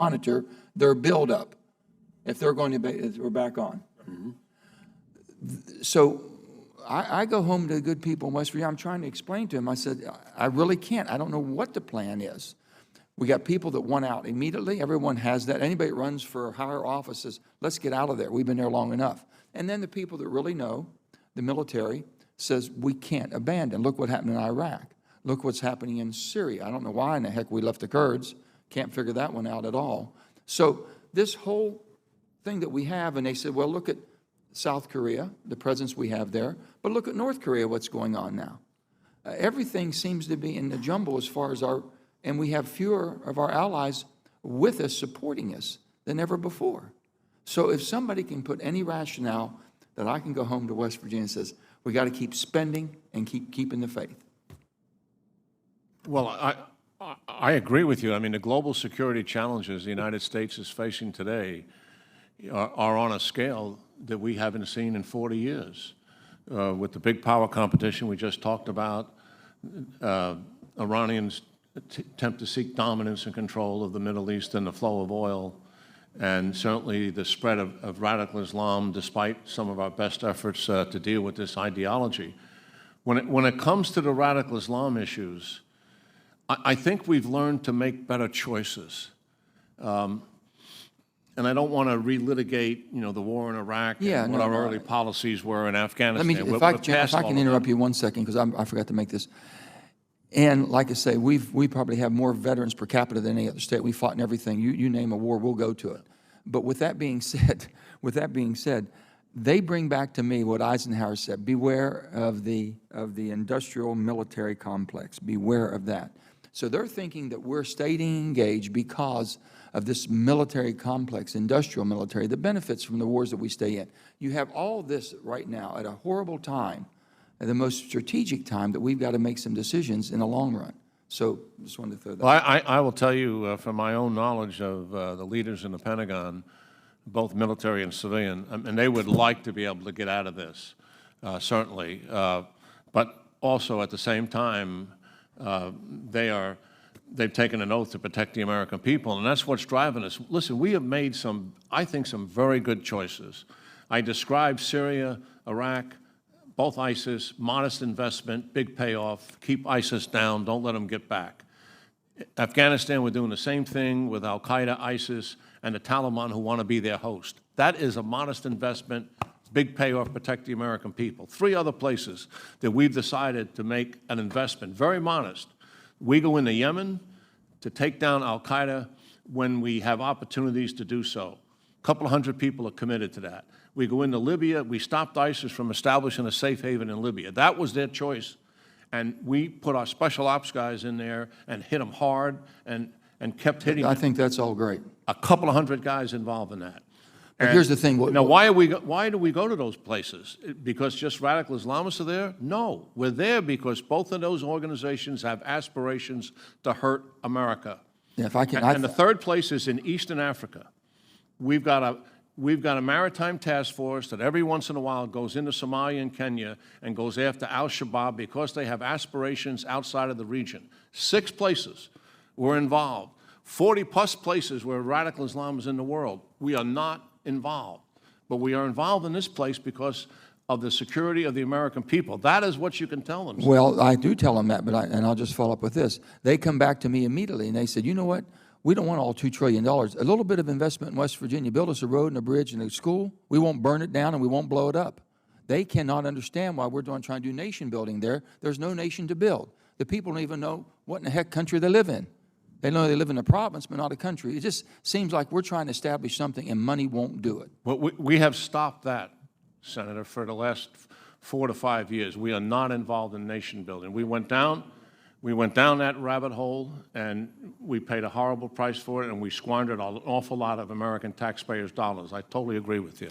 monitor their buildup if they're going to be, if we're back on. So I go home to the good people in West Virginia. I'm trying to explain to them. I said, I really can't. I don't know what the plan is. We got people that want out immediately. Everyone has that. Anybody that runs for higher offices, let's get out of there. We've been there long enough. And then the people that really know, the military, says we can't abandon. Look what happened in Iraq. Look what's happening in Syria. I don't know why in the heck we left the Kurds. Can't figure that one out at all. So this whole thing that we have, and they said, well, look at South Korea, the presence we have there, but look at North Korea, what's going on now. Everything seems to be in the jumble as far as our, and we have fewer of our allies with us, supporting us than ever before. So if somebody can put any rationale that I can go home to West Virginia and says, we got to keep spending and keep keeping the faith. Well, I agree with you. I mean, the global security challenges the United States is facing today are on a scale that we haven't seen in 40 years. With the big power competition we just talked about, Iranians attempt to seek dominance and control of the Middle East and the flow of oil, and certainly the spread of radical Islam, despite some of our best efforts to deal with this ideology. When it comes to the radical Islam issues, I think we've learned to make better choices. And I don't want to relitigate, the war in Iraq and what our early policies were in Afghanistan. If I can interrupt you 1 second, because I forgot to make this. And like I say, we probably have more veterans per capita than any other state. We fought in everything. You name a war, we'll go to it. But with that being said, they bring back to me what Eisenhower said: beware of the industrial military complex. Beware of that. So they're thinking that we're staying engaged because of this military complex, industrial military, that benefits from the wars that we stay in. You have all this right now at a horrible time, at the most strategic time, that we've got to make some decisions in the long run. So just wanted to throw that. Well, I will tell you from my own knowledge of the leaders in the Pentagon, both military and civilian, and they would like to be able to get out of this, certainly. But also at the same time, they've taken an oath to protect the American people, and that's what's driving us. Listen, we have made I think, some very good choices. I described Syria, Iraq, both ISIS, modest investment, big payoff, keep ISIS down, don't let them get back. Afghanistan, we're doing the same thing with Al-Qaeda, ISIS, and the Taliban who want to be their host. That is a modest investment, big payoff, protect the American people. 3 other places that we've decided to make an investment, very modest. We go into Yemen to take down Al-Qaeda when we have opportunities to do so. A couple of hundred people are committed to that. We go into Libya. We stopped ISIS from establishing a safe haven in Libya. That was their choice. And we put our special ops guys in there and hit them hard and kept hitting them. I think that's all great. A couple of hundred guys involved in that. But here's the thing. Now, why do we go to those places? Because just radical Islamists are there? No. We're there because both of those organizations have aspirations to hurt America. Yeah, if I can, and the third place is in Eastern Africa. We've got a maritime task force that every once in a while goes into Somalia and Kenya and goes after al-Shabaab because they have aspirations outside of the region. 6 places we're involved. 40-plus places where radical Islam is in the world. We are not involved. But we are involved in this place because of the security of the American people. That is what you can tell them. Well, I do tell them that, and I'll just follow up with this. They come back to me immediately, and they said, you know what? We don't want all $2 trillion. A little bit of investment in West Virginia. Build us a road and a bridge and a school. We won't burn it down and we won't blow it up. They cannot understand why we're trying to do nation building there. There's no nation to build. The people don't even know what in the heck country they live in. They know they live in a province, but not a country. It just seems like we're trying to establish something and money won't do it. Well, we have stopped that, Senator, for the last 4 to 5 years. We are not involved in nation building. We went down that rabbit hole, and we paid a horrible price for it, and we squandered an awful lot of American taxpayers' dollars. I totally agree with you.